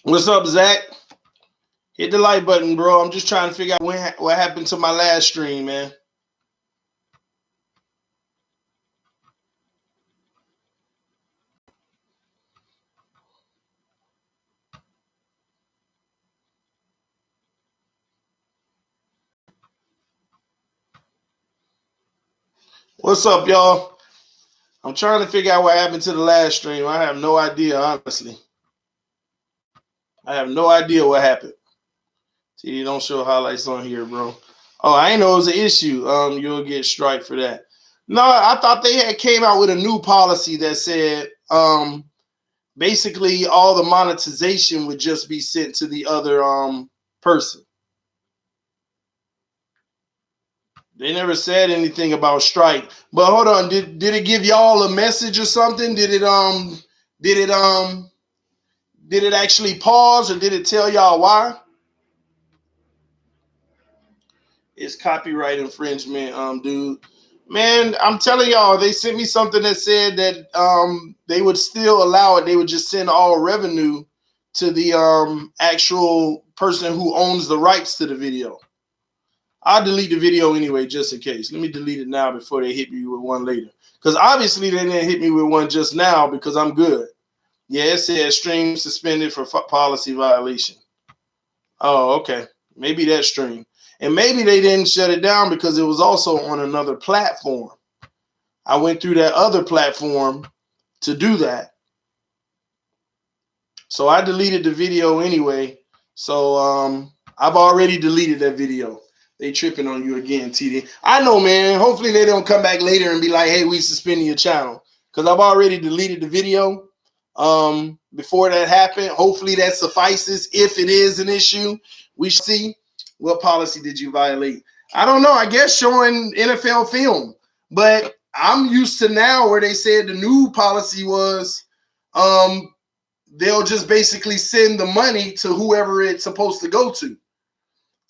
What's up, Zach? Hit the like button, bro. I'm just trying to figure out what happened to my last stream, man. What's up, y'all? I'm trying to figure out what happened to the last stream. I have no idea, honestly. I have no idea what happened. See, you don't show highlights on here, bro. Oh, I ain't know it was an issue. You'll get strike for that. No, I thought they had came out with a new policy that said basically all the monetization would just be sent to the other person. They never said anything about strike. But hold on, did it give y'all a message or something? Did it actually pause, or did it tell y'all why? It's copyright infringement, dude. Man, I'm telling y'all, they sent me something that said that they would still allow it. They would just send all revenue to the actual person who owns the rights to the video. I'll delete the video anyway, just in case. Let me delete it now before they hit me with one later. Because obviously they didn't hit me with one just now because I'm good. Yeah, it says stream suspended for policy violation. Oh, okay. Maybe that stream. And maybe they didn't shut it down because it was also on another platform. I went through that other platform to do that. So I deleted the video anyway. So I've already deleted that video. They tripping on you again, TD. I know, man. Hopefully they don't come back later and be like, hey, we suspending your channel. Because I've already deleted the video before that happened. Hopefully that suffices. If it is an issue, we see. What policy did you violate? I don't know. I guess showing NFL film. But I'm used to now where they said the new policy was they'll just basically send the money to whoever it's supposed to go to.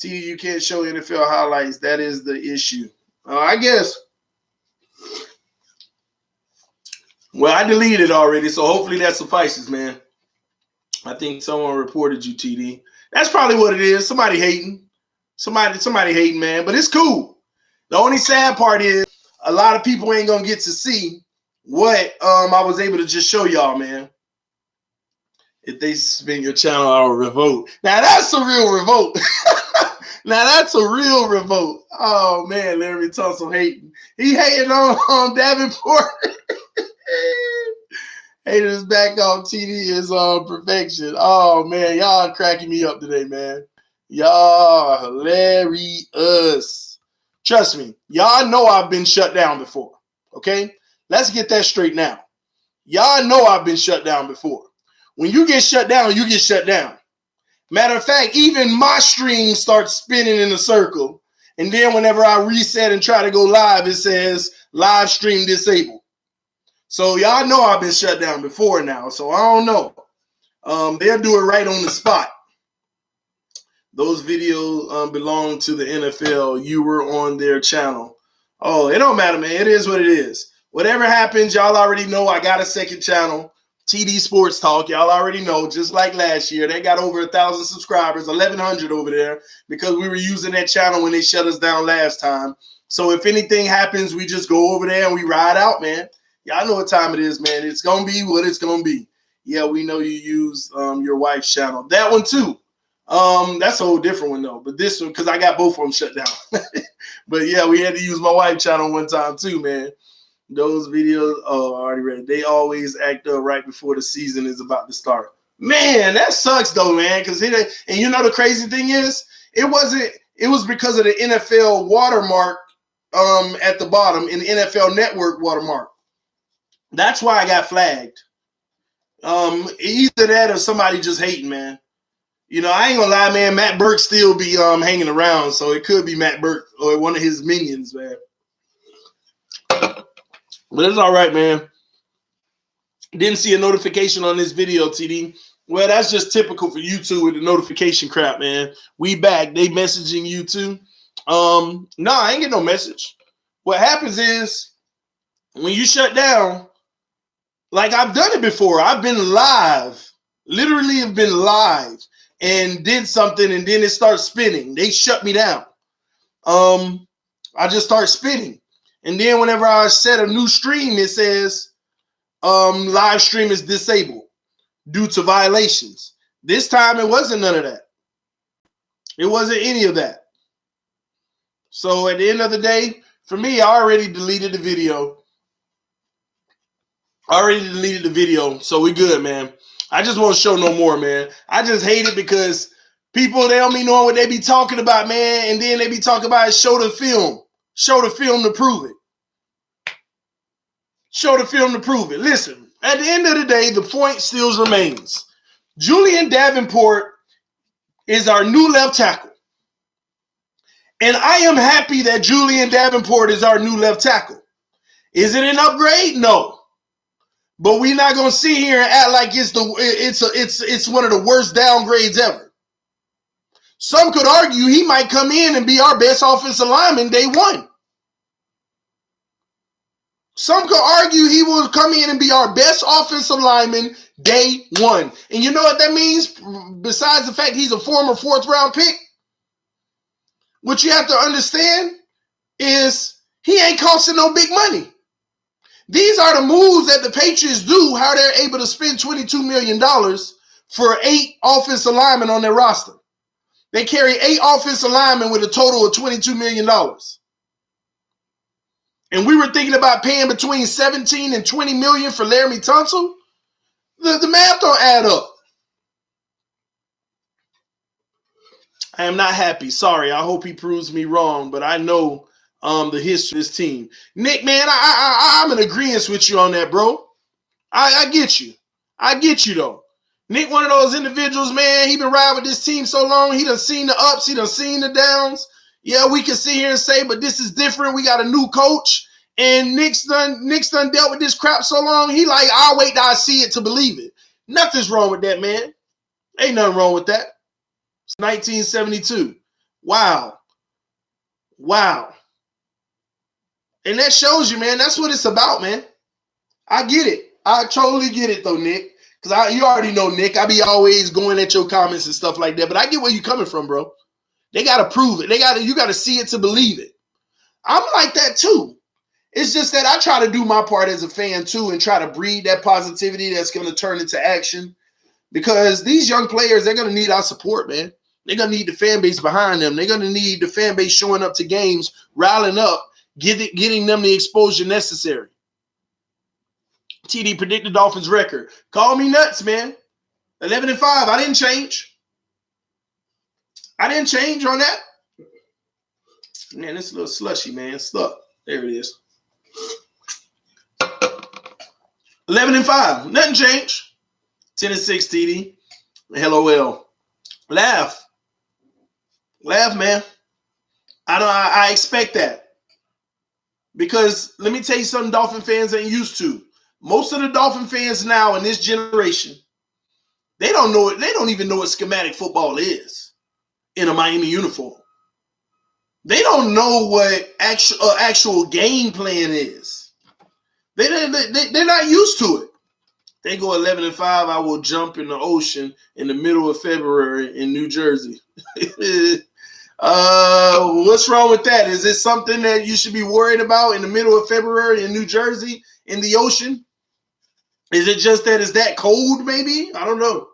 You can't show NFL highlights. That is the issue. I guess. Well, I deleted it already, so hopefully that suffices, man. I think someone reported you, TD. That's probably what it is. Somebody hating. Somebody hating, man. But it's cool. The only sad part is a lot of people ain't gonna get to see what I was able to just show y'all, man. If they spin your channel, I'll revolt. Now that's a real revolt. Now that's a real revolt. Oh man, Larry Tunsil hating. He hating on Davenport. Haters back on TD is perfection. Oh man, y'all cracking me up today, man. Y'all hilarious. Trust me, y'all know I've been shut down before. Okay? Let's get that straight now. Y'all know I've been shut down before. When you get shut down, you get shut down. Matter of fact, even my stream starts spinning in a circle. And then whenever I reset and try to go live, it says live stream disabled. So y'all know I've been shut down before now. So I don't know. They'll do it right on the spot. Those videos belong to the NFL. You were on their channel. Oh, it don't matter, man. It is what it is. Whatever happens, y'all already know I got a second channel. TD Sports Talk, y'all already know, just like last year, they got over 1,000 subscribers, 1,100 over there, because we were using that channel when they shut us down last time. So if anything happens, we just go over there and we ride out, man. Y'all know what time it is, man. It's going to be what it's going to be. Yeah, we know you use your wife's channel. That one, too. That's a whole different one, though. But this one, because I got both of them shut down. But, yeah, we had to use my wife's channel one time, too, man. Those videos, oh, I already read. They always act up right before the season is about to start. Man, that sucks though, man. Because and you know the crazy thing is, it was because of the NFL watermark at the bottom in the NFL Network watermark. That's why I got flagged. Either that or somebody just hating, man. You know, I ain't gonna lie, man. Matt Burke still be hanging around, so it could be Matt Burke or one of his minions, man. But it's all right, man. Didn't see a notification on this video, TD. Well, that's just typical for YouTube with the notification crap, man. We back. They messaging you too. No, I ain't get no message. What happens is when you shut down, like I've done it before. I've been live Literally have been live and did something, and then it starts spinning. They shut me down. I just start spinning. And then whenever I set a new stream, it says live stream is disabled due to violations. This time it wasn't none of that. It wasn't any of that. So at the end of the day, for me, I already deleted the video. So we good, man. I just won't show no more, man. I just hate it because people, they don't be knowing what they be talking about, man. And then they be talking about show the film. Show the film to prove it. Show the film to prove it. Listen, at the end of the day, the point still remains. Julian Davenport is our new left tackle. And I am happy that Julian Davenport is our new left tackle. Is it an upgrade? No. But we're not gonna sit here and act like it's one of the worst downgrades ever. Some could argue he might come in and be our best offensive lineman day one. Some could argue he will come in and be our best offensive lineman day one. And you know what that means? Besides the fact he's a former 4th round pick, what you have to understand is he ain't costing no big money. These are the moves that the Patriots do, how they're able to spend $22 million for 8 offensive linemen on their roster. They carry 8 offensive linemen with a total of $22 million. And we were thinking about paying between 17 and 20 million for Laramie Tunsil. The math don't add up. I am not happy. Sorry. I hope he proves me wrong, but I know the history of this team. Nick, man, I'm in agreement with you on that, bro. I get you. I get you, though. Nick, one of those individuals, man, he been riding with this team so long. He done seen the ups. He done seen the downs. Yeah, we can sit here and say, but this is different. We got a new coach. And Nick's done dealt with this crap so long. He like, I'll wait till I see it to believe it. Nothing's wrong with that, man. Ain't nothing wrong with that. It's 1972. Wow. And that shows you, man, that's what it's about, man. I get it. I totally get it, though, Nick. Because you already know, Nick, I be always going at your comments and stuff like that. But I get where you coming from, bro. They got to prove it. You got to see it to believe it. I'm like that, too. It's just that I try to do my part as a fan, too, and try to breed that positivity that's going to turn into action. Because these young players, they're going to need our support, man. They're going to need the fan base behind them. They're going to need the fan base showing up to games, riling up, getting them the exposure necessary. TD predicted Dolphins record. Call me nuts, man. 11-5. I didn't change. I didn't change on that. Man, this little slushy, man. Stuck. There it is. 11-5. Nothing changed. 10-6, TD. LOL. Laugh, man. I expect that. Because let me tell you something Dolphin fans ain't used to. Most of the Dolphin fans now in this generation, they don't know it. They don't even know what schematic football is in a Miami uniform. They don't know what actual game plan is. They're not used to it. They go 11-5. I will jump in the ocean in the middle of February in New Jersey. What's wrong with that? Is it something that you should be worried about in the middle of February in New Jersey in the ocean? Is it just that it's that cold, maybe? I don't know.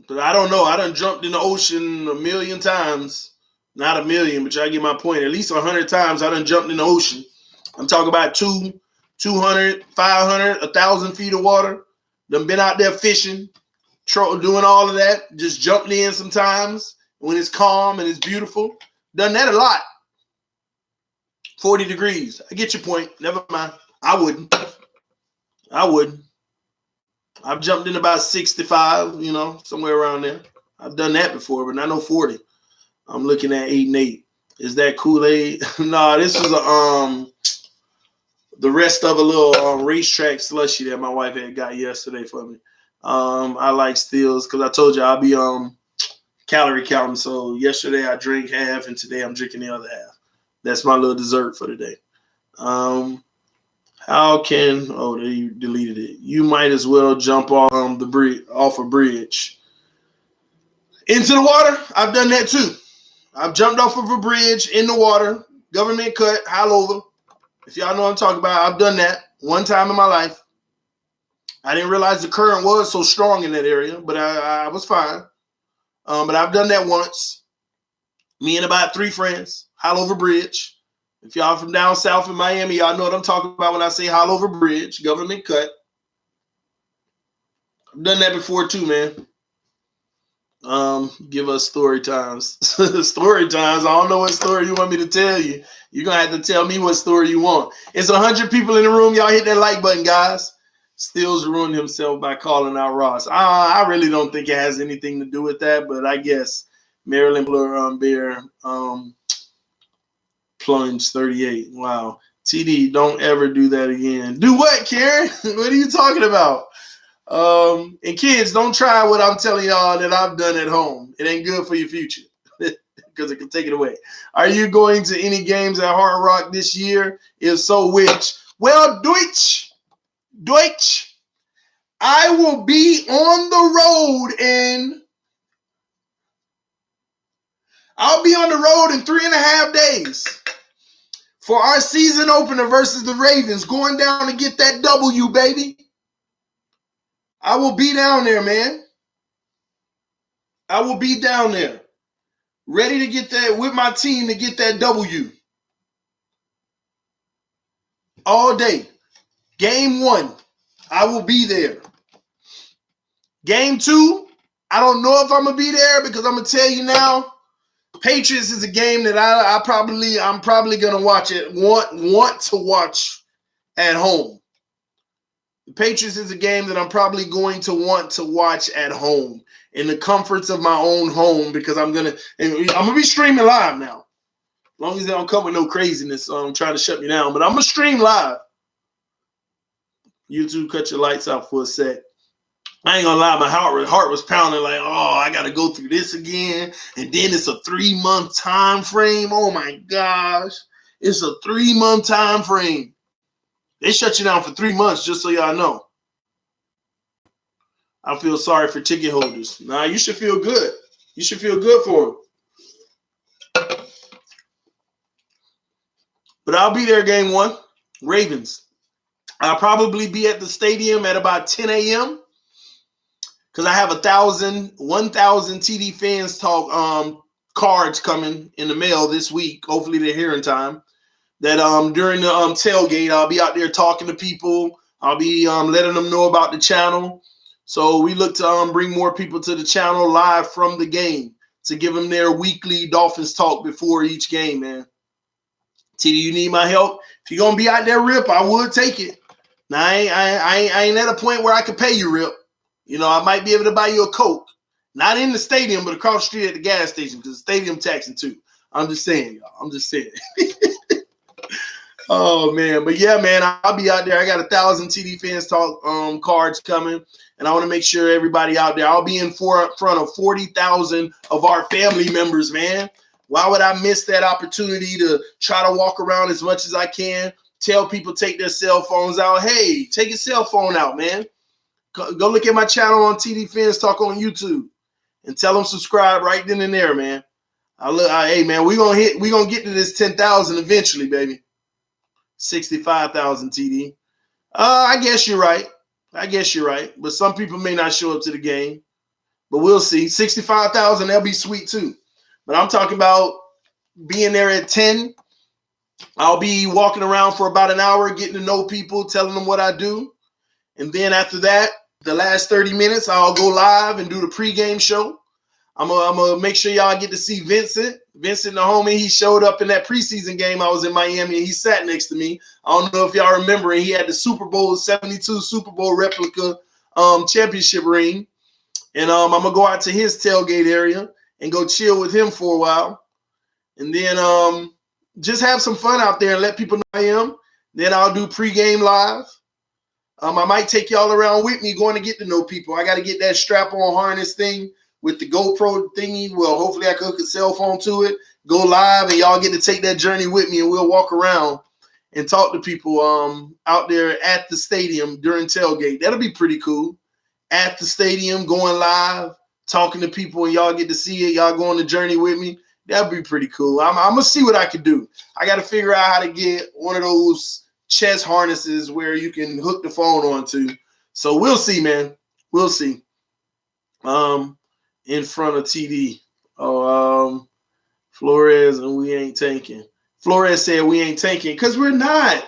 But I don't know. I done jumped in the ocean a million times. Not a million, but y'all get my point. At least 100 times I done jumped in the ocean. I'm talking about 200, 500, 1,000 feet of water. Done been out there fishing, doing all of that. Just jumping in sometimes when it's calm and it's beautiful. Done that a lot. 40 degrees. I get your point. Never mind. I wouldn't. I've jumped in about 65, somewhere around there. I've done that before, but not no 40. I'm looking at 8 and 8. Is that Kool-Aid? No, this was the rest of a little racetrack slushy that my wife had got yesterday for me. I like Steels because I told you I'll be calorie counting. So yesterday I drank half and today I'm drinking the other half. That's my little dessert for today. How How can they deleted it? You might as well jump off off a bridge into the water. I've done that too. I've jumped off of a bridge in the water, government cut, high over. If y'all know what I'm talking about, I've done that one time in my life. I didn't realize the current was so strong in that area, but I was fine. But I've done that once. Me and about 3 friends, high over bridge. If y'all from down south in Miami, y'all know what I'm talking about when I say high over bridge, government cut. I've done that before too, man. Give us story times. Story times. I don't know what story you want me to tell you. You're going to have to tell me what story you want. It's 100 people in the room. Y'all hit that like button, guys. Stills ruined himself by calling out Ross. I really don't think it has anything to do with that, but I guess Maryland Bear plunged 38. Wow. TD, don't ever do that again. Do what, Karen? What are you talking about? And kids, don't try what I'm telling y'all that I've done at home. It ain't good for your future because it can take it away. Are you going to any games at Hard Rock this year? If so, which? Well, Deutsch, I will be on the road and I'll be on the road in 3.5 days for our season opener versus the Ravens, going down to get that W, baby. I will be down there, man. I will be down there, ready to get that with my team to get that W. All day. Game 1, I will be there. Game 2, I don't know if I'm going to be there because I'm going to tell you now, Patriots is a game that I'm probably going to watch it, want to watch at home. The Patriots is a game that I'm probably going to want to watch at home in the comforts of my own home because I'm going to be streaming live now. As long as they don't come with no craziness, trying to shut me down. But I'm going to stream live. YouTube, cut your lights out for a sec. I ain't gonna lie, my heart was pounding like, oh, I got to go through this again. And then it's a 3-month time frame. Oh, my gosh. It's a 3-month time frame. They shut you down for 3 months, just so y'all know. I feel sorry for ticket holders. Nah, you should feel good. You should feel good for them. But I'll be there game 1. Ravens. I'll probably be at the stadium at about 10 a.m. because I have 1,000 TD Phins talk cards coming in the mail this week. Hopefully they're here in time. That during the tailgate, I'll be out there talking to people. I'll be letting them know about the channel. So we look to bring more people to the channel live from the game to give them their weekly Dolphins talk before each game, man. TD, you need my help? If you're going to be out there, Rip, I would take it. Now, I ain't at a point where I can pay you, Rip. You know, I might be able to buy you a Coke. Not in the stadium, but across the street at the gas station because the stadium taxing too. I'm just saying, y'all. I'm just saying. Oh, man. But, yeah, man, I'll be out there. I got 1,000 TD Phins talk cards coming, and I want to make sure everybody out there. I'll be in front of 40,000 of our family members, man. Why would I miss that opportunity to try to walk around as much as I can, tell people take their cell phones out. Hey, take your cell phone out, man. Go look at my channel on TD Phins Talk on YouTube and tell them subscribe right then and there, man. Hey, man, we're gonna get to this 10,000 eventually, baby. 65,000 TD. I guess you're right. But some people may not show up to the game. But we'll see. 65,000, that'll be sweet too. But I'm talking about being there at 10. I'll be walking around for about an hour, getting to know people, telling them what I do. And then after that, the last 30 minutes, I'll go live and do the pregame show. I'm gonna make sure y'all get to see Vincent. Vincent, the homie, he showed up in that preseason game. I was in Miami, and he sat next to me. I don't know if y'all remember, he had the Super Bowl 72 Super Bowl replica championship ring. And I'm going to go out to his tailgate area and go chill with him for a while. And then just have some fun out there and let people know I am. Then I'll do pregame live. I might take y'all around with me going to get to know people. I got to get that strap-on harness thing with the GoPro thingy. Well, hopefully I can hook a cell phone to it, go live, and y'all get to take that journey with me, and we'll walk around and talk to people out there at the stadium during tailgate. That'll be pretty cool. At the stadium, going live, talking to people, and y'all get to see it. Y'all go on the journey with me. That'd be pretty cool. I'm going to see what I can do. I got to figure out how to get one of those chest harnesses where you can hook the phone onto. So we'll see, man. We'll see. In front of TD. Flores and we ain't tanking. Flores said we ain't tanking because we're not.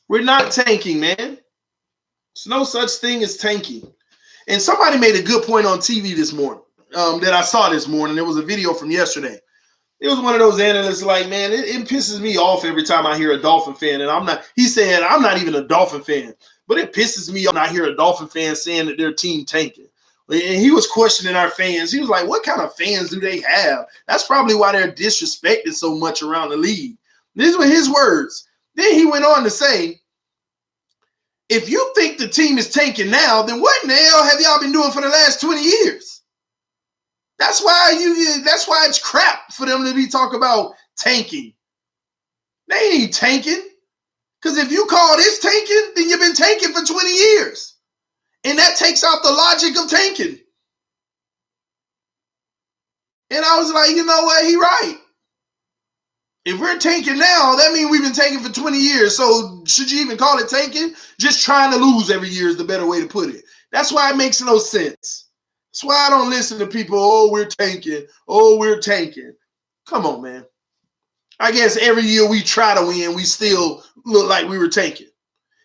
We're not tanking, man. There's no such thing as tanking. And somebody made a good point on TV this morning that I saw this morning. There was a video from yesterday. It was one of those analysts like, man, it pisses me off every time I hear a Dolphin fan. And I'm not, he said, I'm not even a Dolphin fan, but it pisses me off when I hear a Dolphin fan saying that their team tanking. And he was questioning our fans. He was like, what kind of fans do they have? That's probably why they're disrespected so much around the league. These were his words. Then he went on to say, if you think the team is tanking now, then what in the hell have y'all been doing for the last 20 years? That's why it's crap for them to be talking about tanking. They ain't tanking. Because if you call this tanking, then you've been tanking for 20 years. And that takes out the logic of tanking. And I was like, you know what? He right. If we're tanking now, that means we've been tanking for 20 years. So should you even call it tanking? Just trying to lose every year is the better way to put it. That's why it makes no sense. That's why I don't listen to people, oh, we're tanking. Oh, we're tanking. Come on, man. I guess every year we try to win, we still look like we were tanking.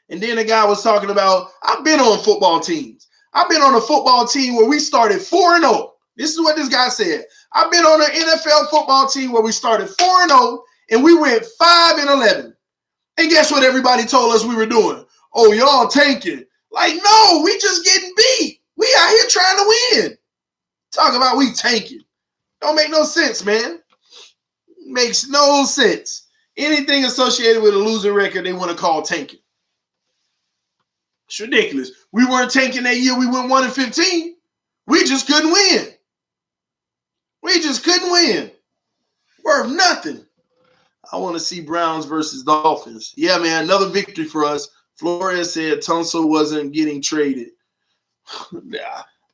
And then the guy was talking about, I've been on football teams. I've been on a football team where we started 4-0. This is what this guy said. I've been on an NFL football team where we started 4-0 and we went 5-11. And guess what everybody told us we were doing? Oh, y'all tanking. Like, no, we just getting beat. We out here trying to win. Talk about we tanking. Don't make no sense, man. Makes no sense. Anything associated with a losing record, they want to call tanking. It's ridiculous. We weren't tanking that year. We went 1-15. We just couldn't win. We just couldn't win. Worth nothing. I want to see Browns versus Dolphins. Yeah, man, another victory for us. Flores said Tunsil wasn't getting traded.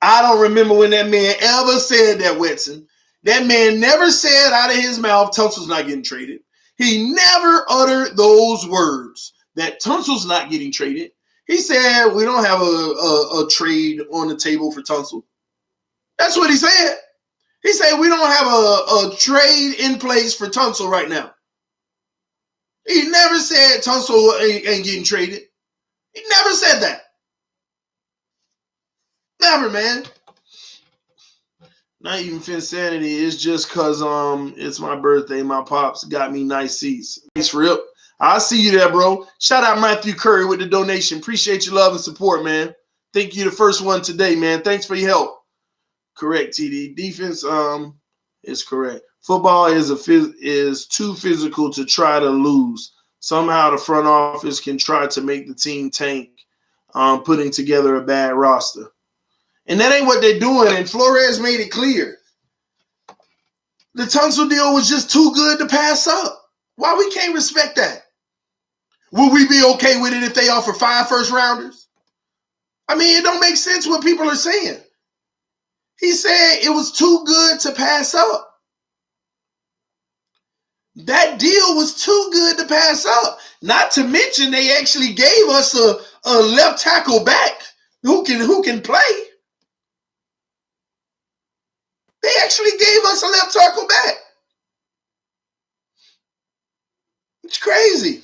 I don't remember when that man ever said that, Wetson. That man never said out of his mouth Tunsil's not getting traded. He never uttered those words that Tunsil's not getting traded. He said we don't have a trade on the table for Tunsil. That's what he said. He said we don't have a trade in place for Tunsil right now. He never said Tunsil ain't getting traded. He never said that. Never, man. Not even Finsanity. It's just because it's my birthday. My pops got me nice seats. Nice rip. I see you there, bro. Shout out Matthew Curry with the donation. Appreciate your love and support, man. Think you're the first one today, man. Thanks for your help. Correct, TD. Defense is correct. Football is too physical to try to lose. Somehow the front office can try to make the team tank, putting together a bad roster. And that ain't what they're doing, and Flores made it clear. The Tunsil deal was just too good to pass up. Why we can't respect that? Will we be okay with it if they offer 5 first-rounders? I mean, it don't make sense what people are saying. He said it was too good to pass up. That deal was too good to pass up. Not to mention they actually gave us a left tackle back who can play. They actually gave us a left tackle back. It's crazy.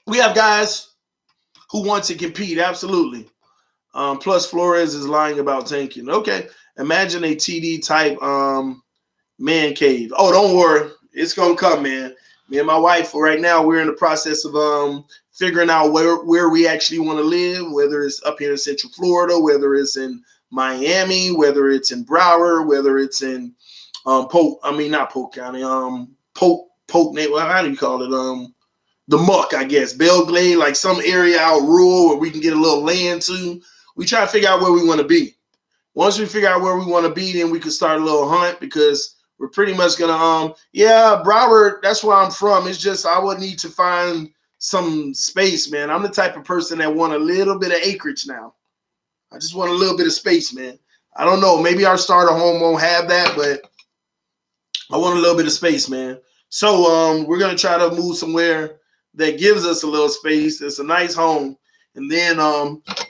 We have guys who want to compete, absolutely. Plus, Flores is lying about tanking. Okay, imagine a TD type man cave. Oh, don't worry, it's gonna come, man. Me and my wife, right now, we're in the process of figuring out where we actually want to live. Whether it's up here in Central Florida, whether it's in Miami, whether it's in Broward, whether it's in Polk County, well, how do you call it? The Muck, I guess, Belglade, like some area out rural where we can get a little land to. We try to figure out where we want to be. Once we figure out where we want to be, then we can start a little hunt because we're pretty much gonna Broward, that's where I'm from. It's just I would need to find some space, man. I'm the type of person that want a little bit of acreage now. I just want a little bit of space, man. I don't know. Maybe our starter home won't have that, but I want a little bit of space, man. So we're gonna try to move somewhere that gives us a little space. It's a nice home. And then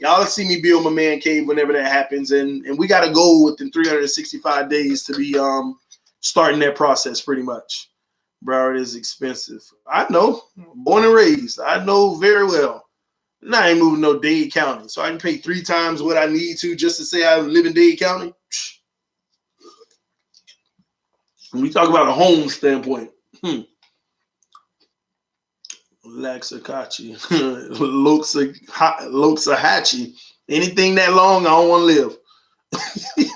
y'all see me build my man cave whenever that happens. And we got to go within 365 days to be starting that process pretty much. Broward is expensive. I know. Born and raised. I know very well. And I ain't moving no Dade County. So I can pay 3 times what I need to just to say I live in Dade County. When we talk about a home standpoint. Laxakachi. Loxahatchee. Anything that long, I don't want to live.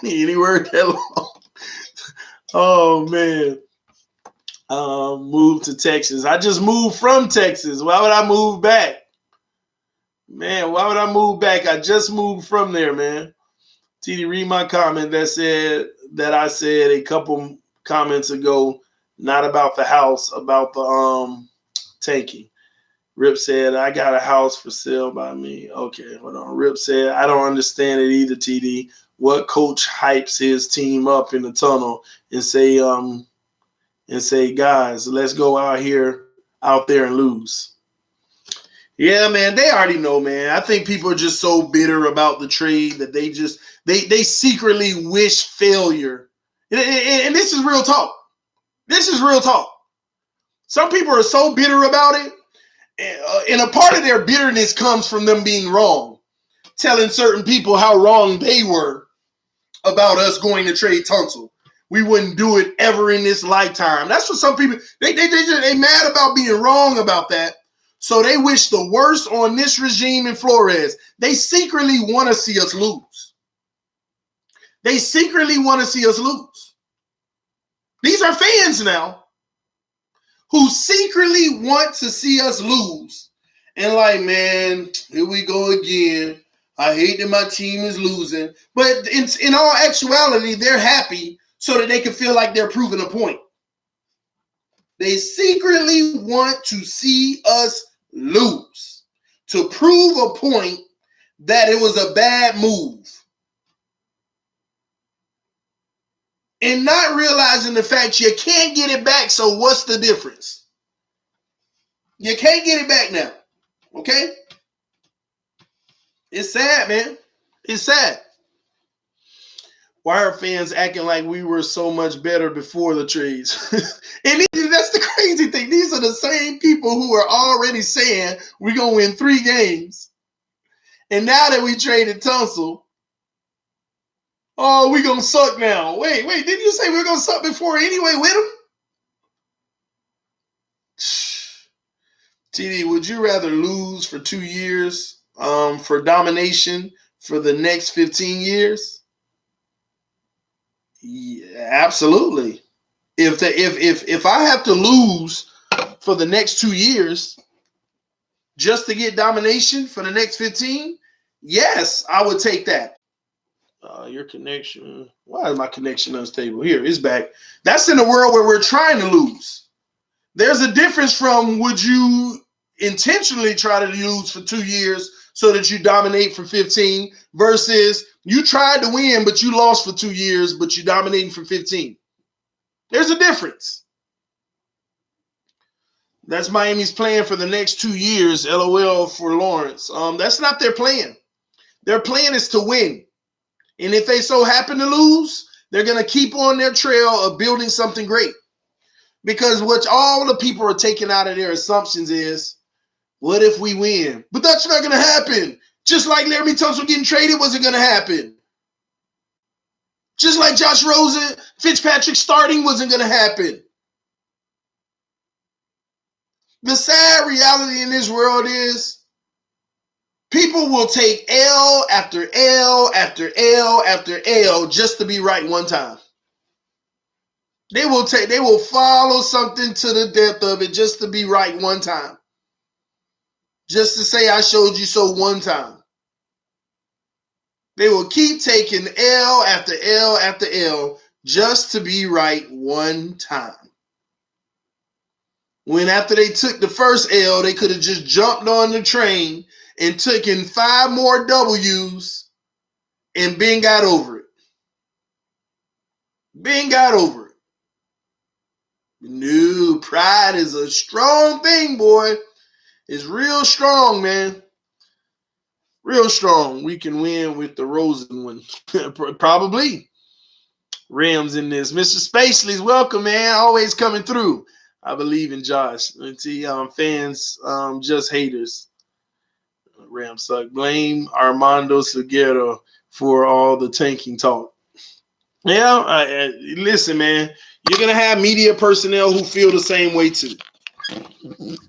Any word that long. Oh, man. Moved to Texas. I just moved from Texas. Why would I move back? Man, why would I move back? I just moved from there, man. TD, read my comment that I said a couple comments ago, not about the house, about the tanking. Rip said, I got a house for sale by me. Okay, hold on. Rip said, I don't understand it either, TD. What coach hypes his team up in the tunnel and say, guys, let's go out there and lose. Yeah, man, they already know, man. I think people are just so bitter about the trade that they secretly wish failure. And this is real talk. This is real talk. Some people are so bitter about it. And a part of their bitterness comes from them being wrong, telling certain people how wrong they were about us going to trade Tunsil. We wouldn't do it ever in this lifetime. That's what some people, they mad about being wrong about that. So they wish the worst on this regime in Flores. They secretly want to see us lose. They secretly want to see us lose. These are fans now who secretly want to see us lose. And like, man, here we go again. I hate that my team is losing. But in all actuality, they're happy so that they can feel like they're proving a point. They secretly want to see us lose to prove a point that it was a bad move. And not realizing the fact you can't get it back, so what's the difference? You can't get it back now, okay? It's sad, man. It's sad. Why are fans acting like we were so much better before the trades? And that's the crazy thing. These are the same people who are already saying we're going to win 3 games. And now that we traded Tunsil, oh, we're going to suck now. Wait, didn't you say we were going to suck before anyway with him? TD, would you rather lose for 2 years for domination for the next 15 years? Yeah, absolutely. If I have to lose for the next 2 years just to get domination for the next 15, yes, I would take that. Your connection. Why is my connection unstable? Here, it's back. That's in a world where we're trying to lose. There's a difference from would you intentionally try to lose for 2 years so that you dominate for 15 versus you tried to win, but you lost for 2 years, but you dominating for 15. There's a difference. That's Miami's plan for the next 2 years, LOL for Lawrence. That's not their plan. Their plan is to win. And if they so happen to lose, they're going to keep on their trail of building something great. Because what all the people are taking out of their assumptions is, what if we win? But that's not going to happen. Just like Laremy Tunsil getting traded wasn't going to happen. Just like Josh Rosen, Fitzpatrick starting wasn't going to happen. The sad reality in this world is people will take L after L after L after L just to be right one time. They will follow something to the depth of it just to be right one time. Just to say I showed you so one time. They will keep taking L after L after L just to be right one time. When after they took the first L, they could have just jumped on the train and took in 5 more W's and Ben got over it. Ben got over it. No, pride is a strong thing, boy. It's real strong, man. Real strong. We can win with the Rosen one. Probably. Rams in this. Mr. Spacely's welcome, man. Always coming through. I believe in Josh. Let's see, fans, just haters. Rams suck. Blame Armando Seguero for all the tanking talk. Yeah, listen, man. You're going to have media personnel who feel the same way, too.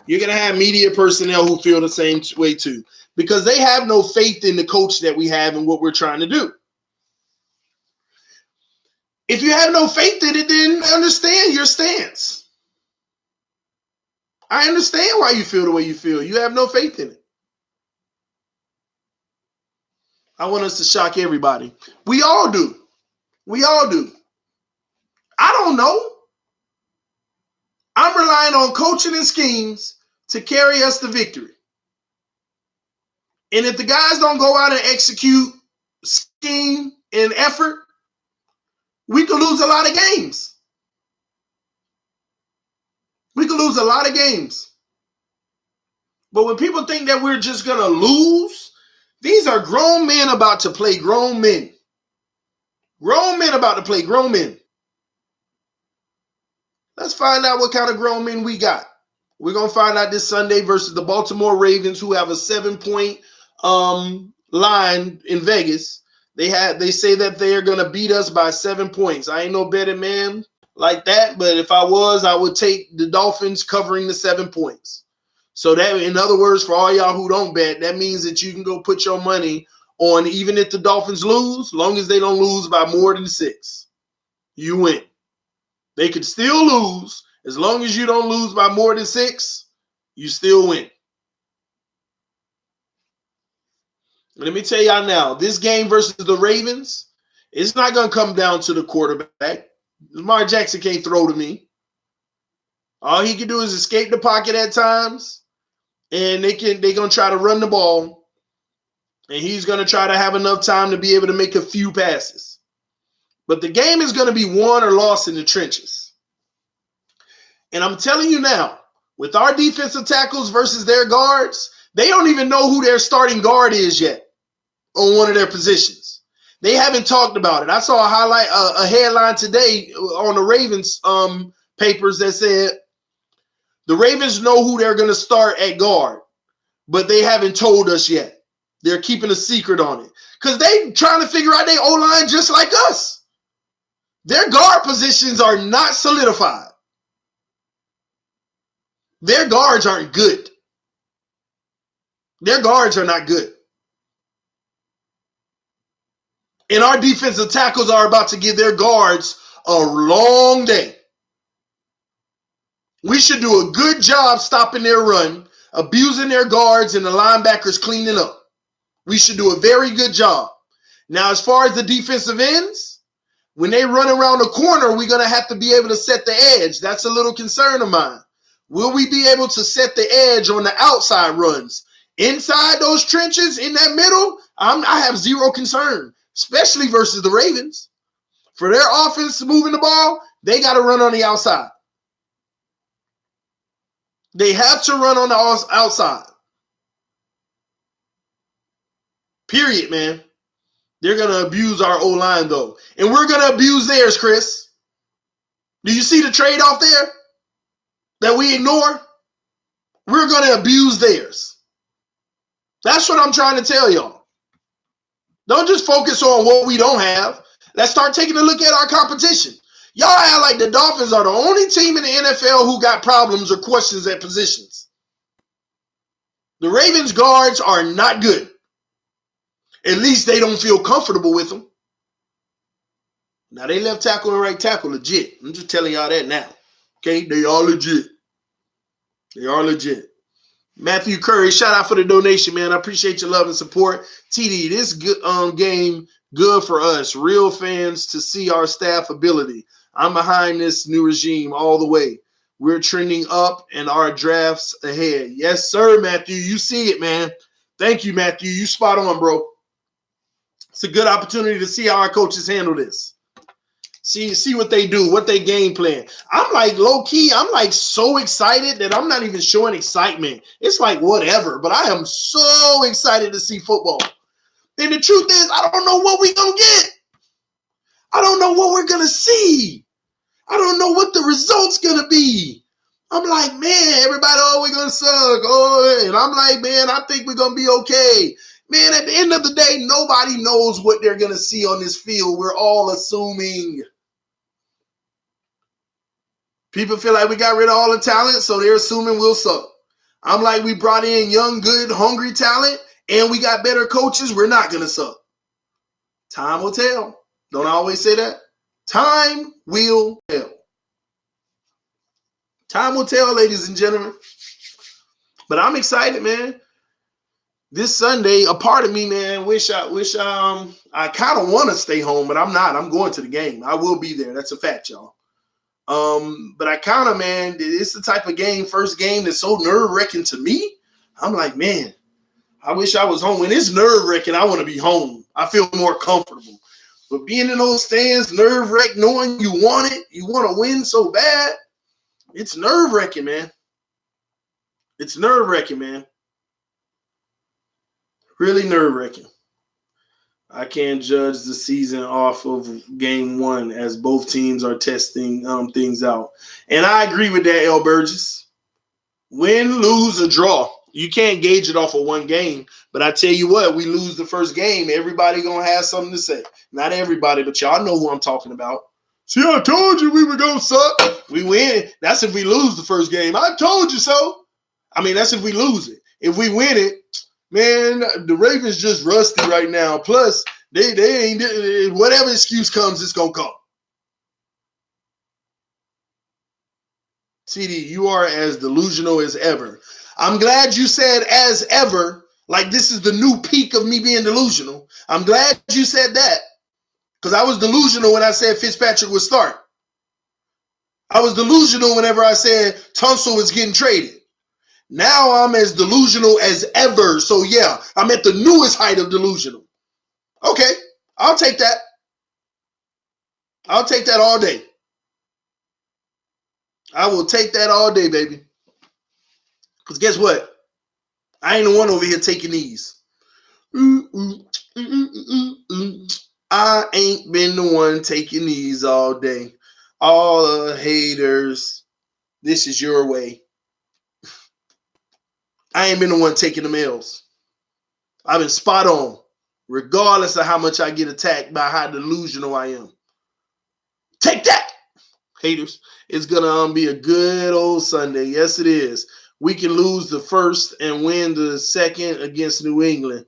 You're going to have media personnel who feel the same way, too. Because they have no faith in the coach that we have and what we're trying to do. If you have no faith in it, then understand your stance. I understand why you feel the way you feel. You have no faith in it. I want us to shock everybody. We all do. We all do. I don't know. I'm relying on coaching and schemes to carry us to victory. And if the guys don't go out and execute scheme and effort, we could lose a lot of games. We could lose a lot of games. But when people think that we're just going to lose, these are grown men about to play grown men. Grown men about to play grown men. Let's find out what kind of grown men we got. We're going to find out this Sunday versus the Baltimore Ravens, who have a 7-point line in Vegas. They say that they are going to beat us by 7 points. I ain't no betting man like that, but if I was, I would take the Dolphins covering the 7 points. So that, in other words, for all y'all who don't bet, that means that you can go put your money on, even if the Dolphins lose, long as they don't lose by more than 6, you win. They could still lose. As long as you don't lose by more than 6, you still win. Let me tell y'all now, this game versus the Ravens, it's not going to come down to the quarterback. Lamar Jackson can't throw to me. All he can do is escape the pocket at times, and they're going to try to run the ball, and he's going to try to have enough time to be able to make a few passes. But the game is going to be won or lost in the trenches. And I'm telling you now, with our defensive tackles versus their guards, they don't even know who their starting guard is yet on one of their positions. They haven't talked about it. I saw a headline today on the Ravens papers that said the Ravens know who they're going to start at guard, but they haven't told us yet. They're keeping a secret on it because they trying to figure out their O-line just like us. Their guard positions are not solidified. Their guards aren't good. Their guards are not good. And our defensive tackles are about to give their guards a long day. We should do a good job stopping their run, abusing their guards, and the linebackers cleaning up. We should do a very good job. Now, as far as the defensive ends, when they run around the corner, we're going to have to be able to set the edge. That's a little concern of mine. Will we be able to set the edge on the outside runs? Inside those trenches, in that middle, I have zero concern, especially versus the Ravens. For their offense moving the ball, they got to run on the outside. They have to run on the outside. Period, man. They're going to abuse our O-line, though. And we're going to abuse theirs, Chris. Do you see the trade-off there that we ignore? We're going to abuse theirs. That's what I'm trying to tell y'all. Don't just focus on what we don't have. Let's start taking a look at our competition. Y'all act like the Dolphins are the only team in the NFL who got problems or questions at positions. The Ravens guards are not good. At least they don't feel comfortable with them. Now, they left tackle and right tackle legit. I'm just telling y'all that now. Okay? They are legit. They are legit. Matthew Curry, shout out for the donation, man. I appreciate your love and support. TD, this game Good for us, real fans, to see our staff ability. I'm behind this new regime all the way. We're trending up and our drafts ahead. Yes, sir, Matthew. You see it, man. Thank you, Matthew. You spot on, bro. It's a good opportunity to see how our coaches handle this. See what they do, what they game plan. I'm like low-key, I'm like so excited that I'm not even showing excitement. It's like whatever, but I am so excited to see football. And the truth is, I don't know what we're going to get. I don't know what we're going to see. I don't know what the result's going to be. I'm like, man, everybody, oh, we're going to suck. Oh, and I'm like, man, I think we're going to be okay. Man, at the end of the day, nobody knows what they're going to see on this field. We're all assuming. People feel like we got rid of all the talent, so they're assuming we'll suck. I'm like, we brought in young, good, hungry talent, and we got better coaches. We're not going to suck. Time will tell. Don't I always say that? Time will tell. Time will tell, ladies and gentlemen. But I'm excited, man. This Sunday, a part of me, man, I kind of want to stay home, but I'm not. I'm going to the game. I will be there. That's a fact, y'all. But I kind of, man, it's the type of game, first game that's so nerve-wracking to me. I'm like, man, I wish I was home. When it's nerve-wracking, I want to be home. I feel more comfortable. But being in those stands, nerve-wracking, knowing you want it, you want to win so bad, it's nerve-wracking, man. It's nerve-wracking, man. Really nerve-wracking. I can't judge the season off of game one as both teams are testing things out. And I agree with that, L. Burgess. Win, lose, or draw. You can't gauge it off of one game. But I tell you what, we lose the first game, everybody going to have something to say. Not everybody, but y'all know who I'm talking about. See, I told you we were going to suck. We win. That's if we lose the first game. I told you so. I mean, that's if we lose it. If we win it, man, the Ravens just rusty right now. Plus, they ain't, whatever excuse comes, it's going to come. TD, you are as delusional as ever. I'm glad you said as ever, like this is the new peak of me being delusional. I'm glad you said that because I was delusional when I said Fitzpatrick would start. I was delusional whenever I said Tunsil was getting traded. Now I'm as delusional as ever. So, yeah, I'm at the newest height of delusional. Okay, I'll take that. I'll take that all day. I will take that all day, baby. Because guess what? I ain't the one over here taking these. I ain't been the one taking these all day. All the haters, this is your way. I ain't been the one taking the L's. I've been spot on, regardless of how much I get attacked by how delusional I am. Take that, haters. It's going to be a good old Sunday. Yes, it is. We can lose the first and win the second against New England.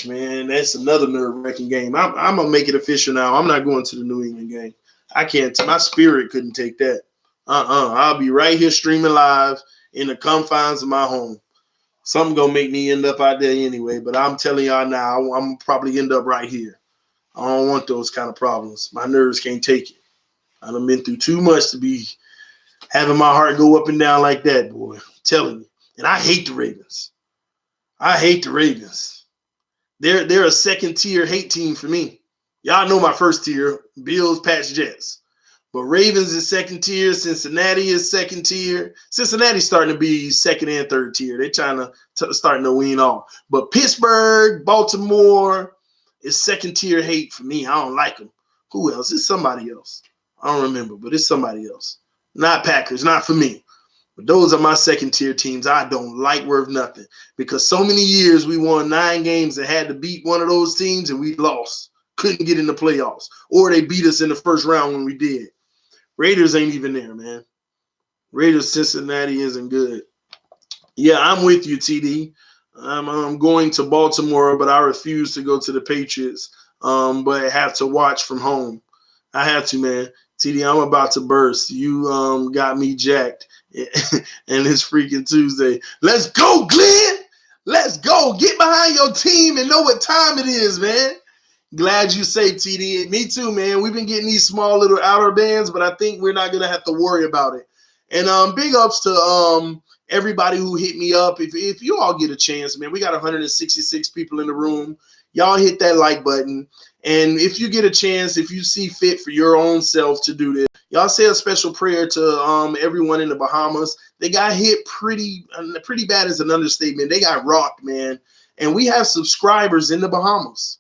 Man, that's another nerve-wracking game. I'm going to make it official now. I'm not going to the New England game. I can't. My spirit couldn't take that. I'll be right here streaming live in the confines of my home. Something going to make me end up out there anyway, but I'm telling y'all now, I'm probably end up right here. I don't want those kind of problems. My nerves can't take it. I've been through too much to be having my heart go up and down like that, boy. I'm telling you. And I hate the Ravens. I hate the Ravens. They're a second-tier hate team for me. Y'all know my first tier, Bills, Pats, Jets. But Ravens is second tier. Cincinnati is second tier. Cincinnati's starting to be second and third tier. They're trying to starting to wean off. But Pittsburgh, Baltimore is second tier hate for me. I don't like them. Who else? It's somebody else. I don't remember, but it's somebody else. Not Packers, not for me. But those are my second tier teams I don't like worth nothing. Because so many years we won 9 games and had to beat one of those teams and we lost. Couldn't get in the playoffs. Or they beat us in the first round when we did. Raiders ain't even there, man. Raiders, Cincinnati isn't good. Yeah, I'm with you, TD. I'm going to Baltimore, but I refuse to go to the Patriots. But I have to watch from home. I have to, man. TD, I'm about to burst. You got me jacked. And it's freaking Tuesday. Let's go, Glenn. Let's go. Get behind your team and know what time it is, man. Glad you say, TD. Me too, man. We've been getting these small little outer bands, but I think we're not gonna have to worry about it. And big ups to everybody who hit me up. If you all get a chance, man, we got 166 people in the room. Y'all hit that like button. And if you get a chance, if you see fit for your own self to do this, y'all say a special prayer to everyone in the Bahamas. They got hit pretty bad is an understatement. They got rocked, man. And we have subscribers in the Bahamas.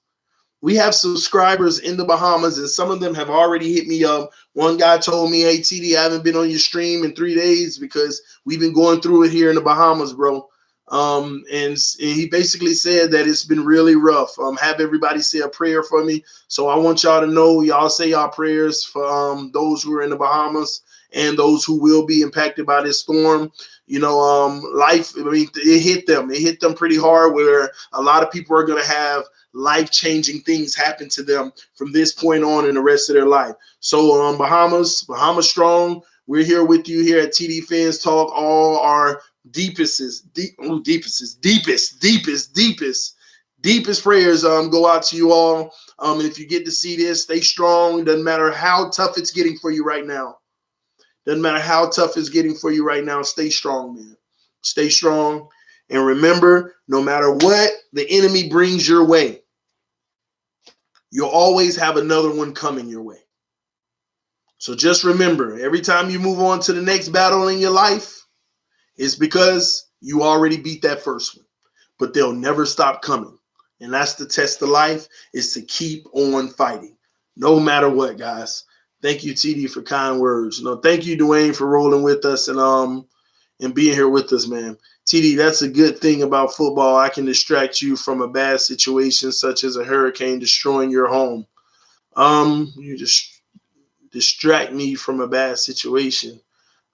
We have subscribers in the Bahamas, and some of them have already hit me up. One guy told me, hey, TD, I haven't been on your stream in 3 days because we've been going through it here in the Bahamas, bro. And he basically said that it's been really rough. Have everybody say a prayer for me. So I want y'all to know, y'all say y'all prayers for those who are in the Bahamas and those who will be impacted by this storm. You know, life, I mean, it hit them. It hit them pretty hard where a lot of people are going to have life-changing things happen to them from this point on in the rest of their life. So Bahamas strong. We're here with you here at TD Phins Talk. All our deepest prayers go out to you all. And if you get to see this, stay strong. Doesn't matter how tough it's getting for you right now. Doesn't matter how tough it's getting for you right now. Stay strong, man. Stay strong. And remember, no matter what the enemy brings your way, you'll always have another one coming your way. So just remember, every time you move on to the next battle in your life, it's because you already beat that first one. But they'll never stop coming. And that's the test of life, is to keep on fighting. No matter what, guys. Thank you, TD, for kind words. No, thank you, Dwayne, for rolling with us and being here with us, man. TD, that's a good thing about football. I can distract you from a bad situation such as a hurricane destroying your home. You just distract me from a bad situation.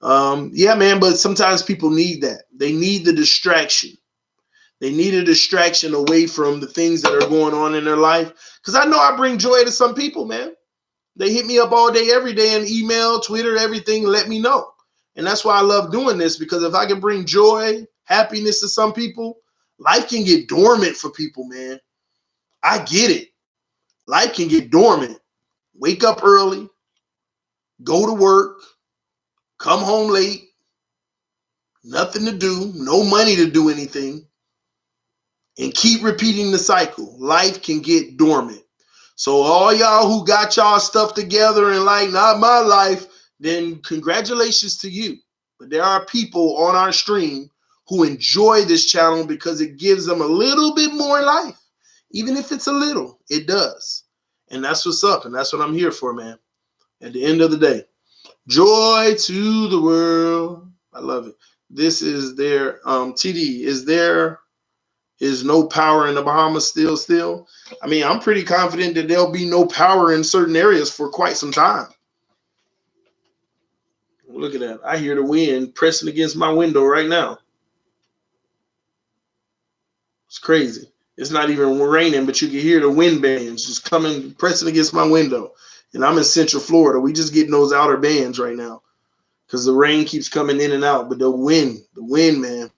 Yeah, man, but sometimes people need that. They need the distraction. They need a distraction away from the things that are going on in their life. Because I know I bring joy to some people, man. They hit me up all day, every day, in email, Twitter, everything, let me know. And that's why I love doing this, because if I can bring joy, happiness to some people, life can get dormant for people, man. I get it. Life can get dormant. Wake up early, go to work, come home late, nothing to do, no money to do anything, and keep repeating the cycle. Life can get dormant. So all y'all who got y'all stuff together and like, not my life, then congratulations to you. But there are people on our stream who enjoy this channel because it gives them a little bit more life. Even if it's a little, it does. And that's what's up. And that's what I'm here for, man. At the end of the day, joy to the world. I love it. This is their TD. Is no power in the Bahamas still? I mean, I'm pretty confident that there'll be no power in certain areas for quite some time. Look at that. I hear the wind pressing against my window right now. It's crazy. It's not even raining, but you can hear the wind bands just coming, pressing against my window. And I'm in Central Florida. We just getting those outer bands right now because the rain keeps coming in and out. But the wind, man.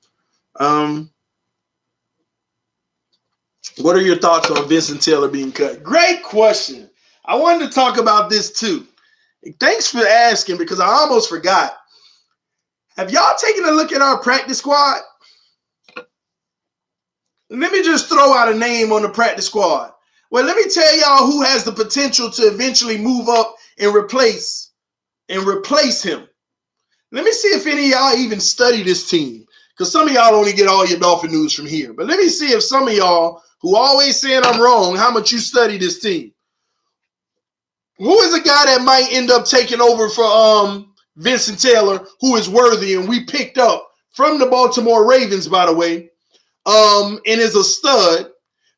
What are your thoughts on Vincent Taylor being cut? Great question. I wanted to talk about this too. Thanks for asking, because I almost forgot. Have y'all taken a look at our practice squad? Let me just throw out a name on the practice squad. Well, let me tell y'all who has the potential to eventually move up and replace him. Let me see if any of y'all even study this team, because some of y'all only get all your Dolphin news from here. But let me see if some of y'all who always saying I'm wrong, how much you study this team. Who is a guy that might end up taking over for Vincent Taylor, who is worthy, and we picked up from the Baltimore Ravens, by the way, and is a stud.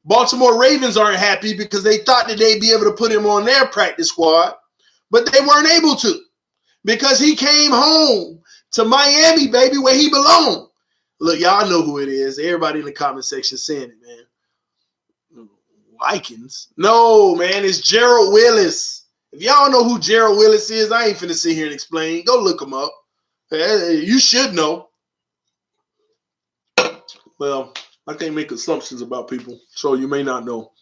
Baltimore Ravens aren't happy because they thought that they'd be able to put him on their practice squad, but they weren't able to because he came home to Miami, baby, where he belonged. Look, y'all know who it is. Everybody in the comment section saying it, man. Vikings? No, man, it's Gerald Willis. If y'all know who Gerald Willis is, I ain't finna sit here and explain. Go look him up. You should know. Well, I can't make assumptions about people, so you may not know.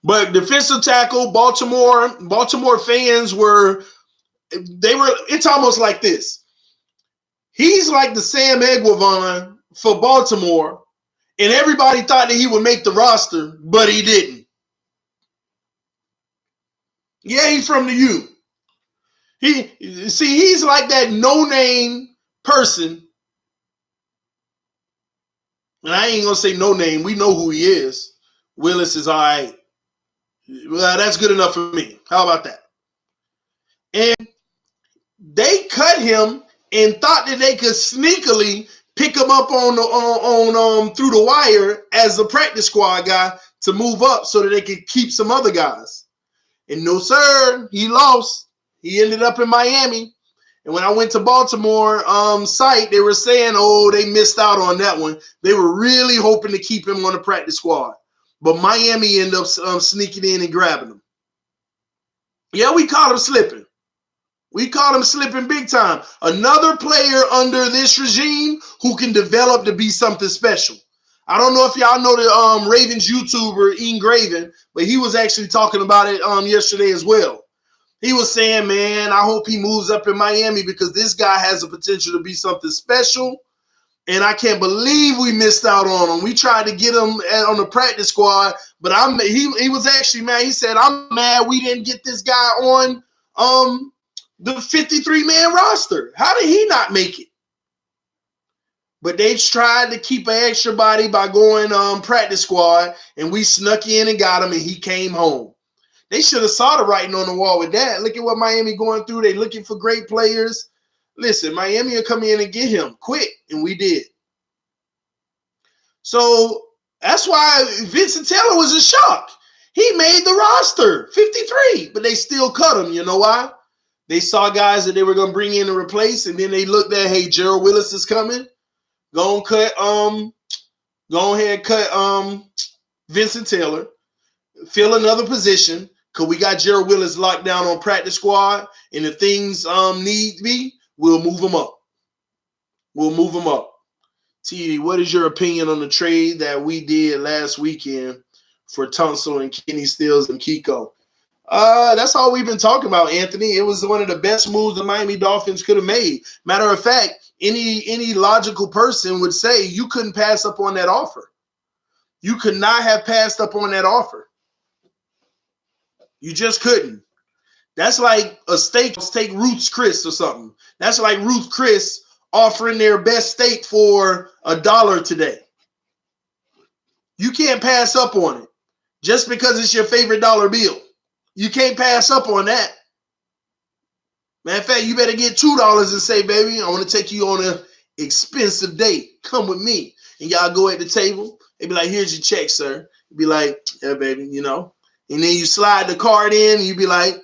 But defensive tackle, Baltimore fans it's almost like this. He's like the Sam Eguavoen for Baltimore, and everybody thought that he would make the roster, but he didn't. Yeah, he's from the U. He's like that no-name person. And I ain't going to say no name. We know who he is. Willis is all right. Well, that's good enough for me. How about that? And they cut him and thought that they could sneakily pick him up on through the wire as a practice squad guy to move up so that they could keep some other guys. And no, sir, he lost. He ended up in Miami. And when I went to Baltimore site, they were saying, oh, they missed out on that one. They were really hoping to keep him on the practice squad. But Miami ended up sneaking in and grabbing him. Yeah, we caught him slipping. We caught him slipping big time. Another player under this regime who can develop to be something special. I don't know if y'all know the Ravens YouTuber, Ian Graven, but he was actually talking about it yesterday as well. He was saying, man, I hope he moves up in Miami because this guy has the potential to be something special. And I can't believe we missed out on him. We tried to get him on the practice squad, but he was actually mad. He said, I'm mad we didn't get this guy on the 53-man roster. How did he not make it? But they tried to keep an extra body by going practice squad, and we snuck in and got him, and he came home. They should have saw the writing on the wall with that. Look at what Miami going through. They looking for great players. Listen, Miami will come in and get him quick, and we did. So that's why Vincent Taylor was a shock. He made the roster, 53, but they still cut him. You know why? They saw guys that they were going to bring in and replace, and then they looked at, hey, Gerald Willis is coming. Go ahead, cut Vincent Taylor. Fill another position. Because we got Gerald Willis locked down on practice squad, and if things need be, we'll move him up. We'll move him up. TD, what is your opinion on the trade that we did last weekend for Tunsil and Kenny Stills and Kiko? That's all we've been talking about, Anthony. It was one of the best moves the Miami Dolphins could have made. Matter of fact, any logical person would say you couldn't pass up on that offer. You could not have passed up on that offer. You just couldn't. That's like a steak, take Ruth's Chris or something. That's like Ruth Chris offering their best steak for $1 today. You can't pass up on it just because it's your favorite dollar bill. You can't pass up on that. Matter of fact, you better get $2 and say, baby, I want to take you on an expensive date. Come with me. And y'all go at the table. They be like, here's your check, sir. Be like, yeah, baby, you know. And then you slide the card in and you be like,